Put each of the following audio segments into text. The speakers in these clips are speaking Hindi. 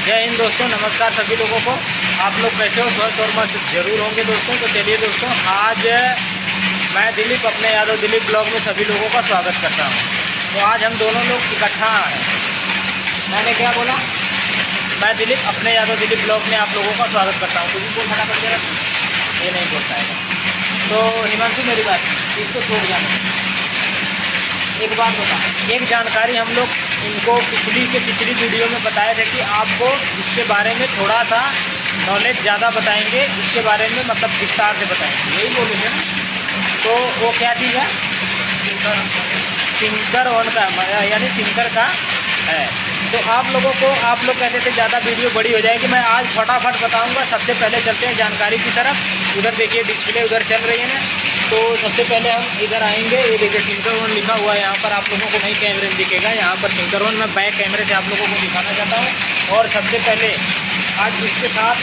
जय हिंद दोस्तों, नमस्कार सभी लोगों को। आप लोग कैसे हो? स्वस्थ और मस्त जरूर होंगे दोस्तों। तो चलिए दोस्तों, आज मैं दिलीप अपने यादव दिलीप ब्लॉग में सभी लोगों का स्वागत करता हूं। तो आज हम दोनों लोग इकट्ठा हैं। मैंने क्या बोला? मैं दिलीप अपने यादव दिलीप ब्लॉग में आप लोगों का स्वागत करता हूँ। क्योंकि बोल फटाफट जरा ये नहीं बोल पाएगा। तो हिमांशु मेरी बात इसको छोड़ जाना। एक बात बता, एक जानकारी हम लोग इनको पिछली वीडियो में बताए थे कि आपको इसके बारे में थोड़ा सा नॉलेज ज़्यादा बताएंगे, इसके बारे में मतलब विस्तार से बताएंगे, यही बोले थे ना। तो वो क्या चीज़ है? सिंकर वन का, यानी सिंकर का है। तो आप लोग कहते थे ज़्यादा वीडियो बड़ी हो जाएगी। मैं आज फटाफट बताऊंगा। सबसे पहले चलते हैं जानकारी की तरफ। उधर देखिए डिस्प्ले उधर चल रही है ना। तो सबसे पहले हम इधर आएंगे। ये देखिए सिंकर वन लिखा हुआ है यहाँ पर। आप लोगों को नहीं कैमरे में दिखेगा यहाँ पर सिंकर वन। मैं बैक कैमरे से आप लोगों को दिखाना चाहता हूँ। और सबसे पहले आज इसके साथ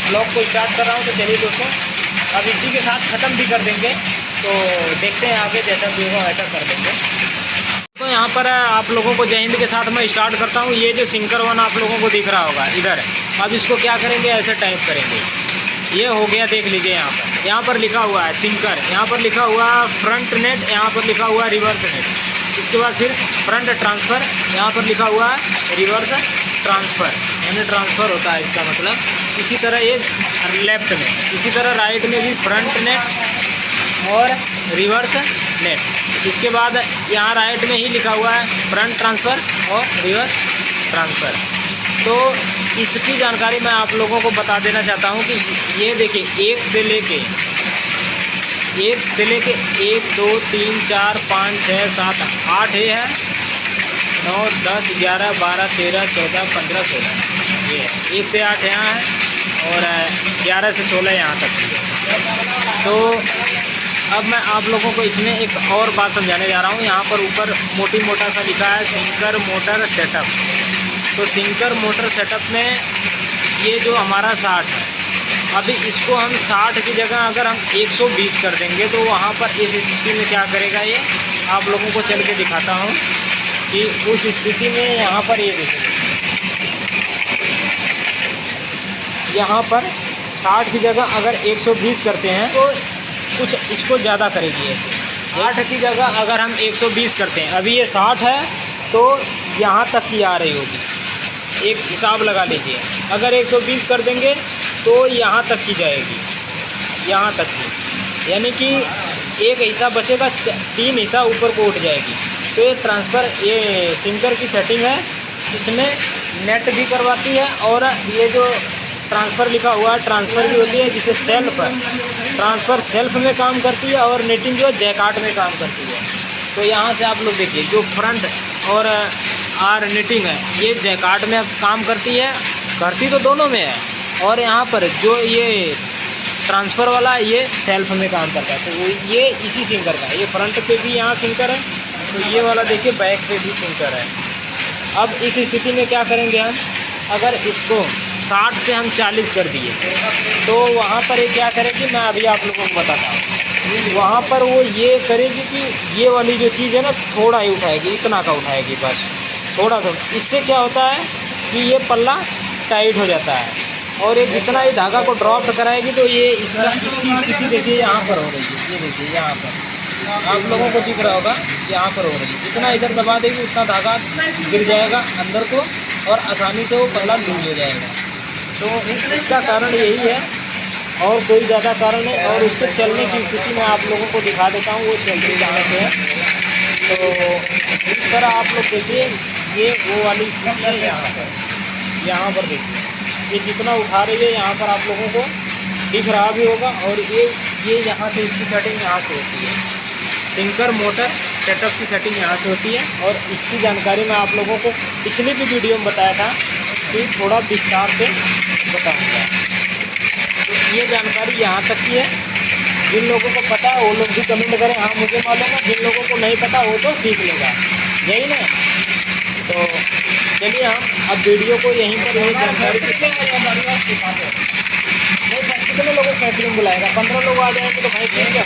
ब्लॉग को स्टार्ट कर रहा हूँ। तो चलिए दोस्तों, अब इसी के साथ ख़त्म भी कर देंगे। तो देखते हैं आगे जैसा भी होगा वैसा कर देंगे। तो यहाँ पर आप लोगों को जय हिंद के साथ मैं स्टार्ट करता हूँ। ये जो सिंकर वन आप लोगों को दिख रहा होगा इधर, अब इसको क्या करेंगे, ऐसे टाइप करेंगे। ये हो गया, देख लीजिए यहाँ पर लिखा हुआ है सिंकर, यहाँ पर लिखा हुआ फ्रंट नेट, यहाँ पर लिखा हुआ रिवर्स नेट। इसके बाद फिर फ्रंट ट्रांसफ़र, यहाँ पर लिखा हुआ है रिवर्स ट्रांसफ़र, यानी ट्रांसफ़र होता है इसका मतलब। इसी तरह ये लेफ्ट में, इसी तरह राइट में भी फ्रंट नेट और रिवर्स नेट। इसके बाद यहाँ राइट में ही लिखा हुआ है फ्रंट ट्रांसफ़र और रिवर्स ट्रांसफ़र। तो इसकी जानकारी मैं आप लोगों को बता देना चाहता हूँ कि ये देखिए एक से लेके 1 2 3 4 5 6 7 8 ये है, 9 10 11 12 13 14 15 16 ये है। 1 से 8 यहाँ है और 11 से 16 यहाँ तक है। तो अब मैं आप लोगों को इसमें एक और बात समझाने जा रहा हूँ। यहाँ पर ऊपर मोटा सा लिखा है सिंकर मोटर सेटअप। तो सिंकर मोटर सेटअप में ये जो हमारा 60 है, अभी इसको हम 60 की जगह अगर हम 120 कर देंगे तो वहाँ पर इस स्थिति में क्या करेगा, ये आप लोगों को चल के दिखाता हूँ कि उस स्थिति में यहाँ पर ये देखिए, यहाँ पर 60 की जगह अगर 120 करते हैं तो कुछ इसको ज़्यादा करेगी। ऐसे 8 की जगह अगर हम 120 करते हैं, अभी ये 60 है तो यहाँ तक की आ रही होगी। एक हिसाब लगा लीजिए, अगर 120 कर देंगे तो यहाँ तक की जाएगी, यहाँ तक की, यानी कि एक हिस्सा बचेगा, 3 हिस्सा ऊपर को उठ जाएगी। तो ये ट्रांसफ़र, ये सिंकर की सेटिंग है, इसमें नेट भी करवाती है और ये जो ट्रांसफ़र लिखा हुआ है ट्रांसफ़र भी होती है, जिसे सेल्फ ट्रांसफ़र सेल्फ में काम करती है और नेटिंग जो जैकार्ड में काम करती है। तो यहाँ से आप लोग देखिए जो फ्रंट और नेटिंग है ये जैकार्ड में काम करती है, करती तो दोनों में है। और यहाँ पर जो ये ट्रांसफ़र वाला ये सेल्फ में काम करता है। तो ये इसी सिंकर का, ये फ्रंट पे भी यहाँ सिंकर है, तो ये वाला देखिए बैक पे भी सिंकर है। अब इस स्थिति में क्या करेंगे हम, अगर इसको 60 से हम 40 कर दिए तो वहाँ पर ये क्या करेगी, मैं अभी आप लोगों को बताता हूँ। वहाँ पर वो ये करेगी कि ये वाली जो चीज़ है ना थोड़ा ही उठाएगी, इतना का उठाएगी बस, थोड़ा सा। इससे क्या होता है कि ये पल्ला टाइट हो जाता है और ये जितना ही धागा को ड्रॉप कराएगी तो ये इसकी स्थिति देखिए यहाँ पर हो रही है। ये देखिए यहाँ पर आप लोगों को दिख रहा होगा, यहाँ पर हो रही है। जितना इधर दबा देगी उतना धागा गिर जाएगा अंदर को और आसानी से वो पल्ला लूज हो जाएगा। तो इसका कारण यही है और कोई ज़्यादा कारण नहीं। और उसके चलने की स्थिति मैं आप लोगों को दिखा देता हूँ, वो चलते जाने से है। तो इस तरह आप लोग देखिए, ये वो वाली स्थिति है यहाँ पर देखिए, ये जितना उठा रही है यहाँ पर आप लोगों को दिख रहा भी होगा। और ये यहाँ से इसकी सेटिंग यहाँ से होती है, सिंकर मोटर सेटअप की सेटिंग यहाँ से होती है। और इसकी जानकारी मैं आप लोगों को पिछली भी वीडियो में बताया था कि थोड़ा विस्तार से बताऊँगा। तो ये जानकारी यहाँ तक की है। जिन लोगों को पता है वो लोग भी कमेंट करें, हाँ मुझे मालूम है। जिन लोगों को नहीं पता वो तो सीख लेगा, यही ना। तो चलिए हम अब वीडियो को यहीं पर ये जानकारी कितने लोगों को कैटरिंग बुलाएगा, 15 लोग आ जाएंगे तो भाई ठीक है।